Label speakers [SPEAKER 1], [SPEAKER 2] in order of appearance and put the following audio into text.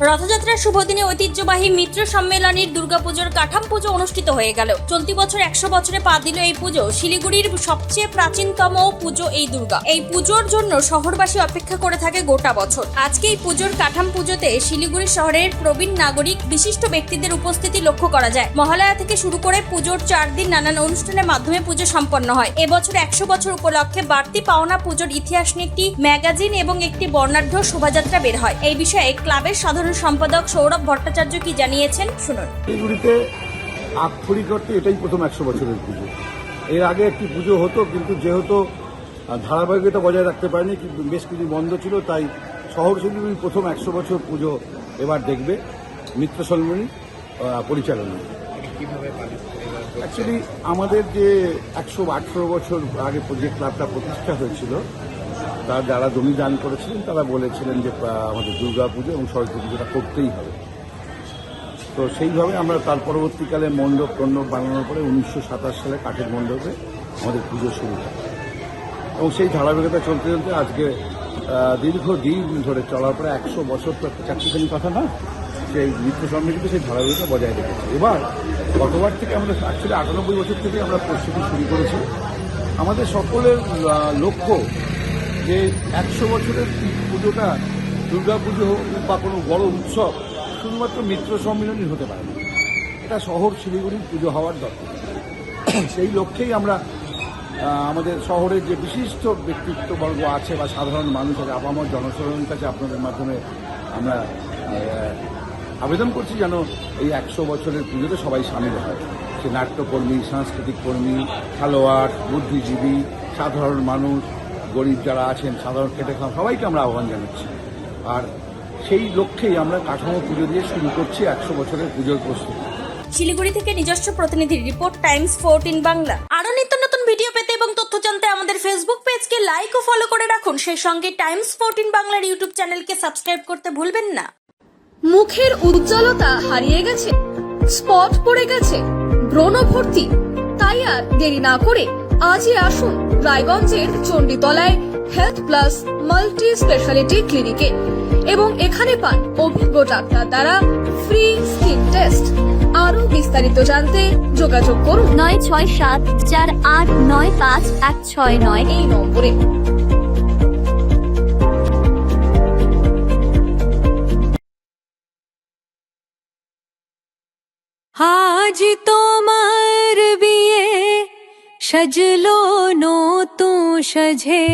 [SPEAKER 1] রথযাত্রার শুভ দিনে ঐতিহ্যবাহী মিত্র সম্মেলনের দুর্গাপুজোর কাঠাম পুজো অনুষ্ঠিত হয়ে গেল। চলতি বছর 100 বছরে পা দিল এই পুজো। শিলিগুড়ির সবচেয়ে প্রাচীনতম পুজো এই দুর্গা। এই পুজোর জন্য শহরবাসী অপেক্ষা করে থাকে গোটা বছর। আজকে এই পুজোর কাঠাম পুজোতে শিলিগুড়ি শহরের প্রবীণ নাগরিক বিশিষ্ট ব্যক্তিদের উপস্থিতি লক্ষ্য করা যায়। মহালয়া থেকে শুরু করে পুজোর 4 দিন নানান অনুষ্ঠানের মাধ্যমে পুজো সম্পন্ন হয়। এবছর 100 বছর উপলক্ষে বাড়তি পাওনা পুজোর ইতিহাস নিয়ে একটি ম্যাগাজিন এবং একটি বর্ণাঢ্য শোভাযাত্রা বের হয়। এই বিষয়ে ক্লাবের সাধারণ সম্পাদক সৌরভ ভট্টাচার্য কি জানিয়েছেন শুনুন।
[SPEAKER 2] শিলিগুড়িতে আক্ষরিক অর্থে এটাই প্রথম 100 বছরের পুজো। এর আগে একটি পুজো হতো, কিন্তু যেহেতু ধারাবাহিকতা বজায় রাখতে পারেনি, কিন্তু বেশ কিছু বন্ধ ছিল, তাই শহর শিলিগুড়ি প্রথম 100 বছর পুজো এবার দেখবে মিত্র সম্মেলনী পরিচালনায়। অ্যাকচুয়ালি আমাদের যে 118 বছর আগে যে ক্লাবটা প্রতিষ্ঠা হয়েছিল, তার যারা জমি দান করেছিলেন তারা বলেছিলেন যে আমাদের দুর্গা পুজো এবং সরস্বতী পুজোটা করতেই হবে। তো সেইভাবে আমরা তার পরবর্তীকালে মণ্ডপ বানানোর পরে 1927 সালে কাঠের মণ্ডপে আমাদের পুজো শুরু হয় এবং সেই ধারাবাহিকতা চলতে চলতে আজকে দীর্ঘদিন ধরে চলার পরে 100 বছর তো একটা চাকরিখানি কথা না, সেই মিত্র সম্মেলনীতে সেই ধারাবাহিকতা বজায় রেখেছে। এবার গতবার থেকে আমরা অ্যাকচুয়ালি 98 বছর থেকে আমরা প্রস্তুতি শুরু করেছি। আমাদের সকলের লক্ষ্য যে 100 বছরের পুজোটা দুর্গা পুজো বা কোনো বড় উৎসব শুধুমাত্র মিত্র সম্মেলনই হতে পারে না, এটা শহর শিলিগুড়ির পুজো হওয়ার দরকার। সেই লক্ষ্যেই আমরা আমাদের শহরের যে বিশিষ্ট ব্যক্তিত্ববর্গ আছে বা সাধারণ মানুষ আছে, আপামর জনসাধারণের কাছে আপনাদের মাধ্যমে আমরা আবেদন করছি যেন এই 100 বছরের পুজোতে সবাই সামিল হয়। সে নাট্যকর্মী, সাংস্কৃতিক কর্মী, খেলোয়াড়, বুদ্ধিজীবী, সাধারণ মানুষ, গরিব যারা আছেন, সাধারণ খেটে খাওয়া, সবাইকে আমরা আহ্বান জানাচ্ছি। আর সেই লক্ষ্যেই আমরা কাঠামো পুজো দিয়ে শুরু করছি 100 বছরের পুজোর প্রস্তুতি।
[SPEAKER 1] শিলিগুড়ি থেকে নিজস্ব প্রতিনিধির রিপোর্ট, টাইমস 14 বাংলা। আরো নিত্য নতুন ভিডিও পেতে এবং তথ্য জানতে আমাদের ফেসবুক পেজকে লাইক ও ফলো করে রাখুন। সেই সঙ্গে টাইমস 14 বাংলার ইউটিউব চ্যানেলকে সাবস্ক্রাইব করতে ভুলবেন না।
[SPEAKER 3] মুখের উজ্জ্বলতা হারিয়ে গেছে, স্পট পড়ে গেছে, ব্রণ ভর্তি, তাই আর দেরি না করে আজই আসুন রায়গঞ্জের চণ্ডীতলায় হেলথ প্লাস মাল্টি স্পেশালিটি ক্লিনিকে এবং এখানে পান অভিজ্ঞ ডাক্তার দ্বারা ফ্রি স্কিন টেস্ট। আরো বিস্তারিত জানতে যোগাযোগ করুন 9674895169 এই নম্বরে।
[SPEAKER 4] আজ তোমার বিয়ে সাজলো নতুন সাজে।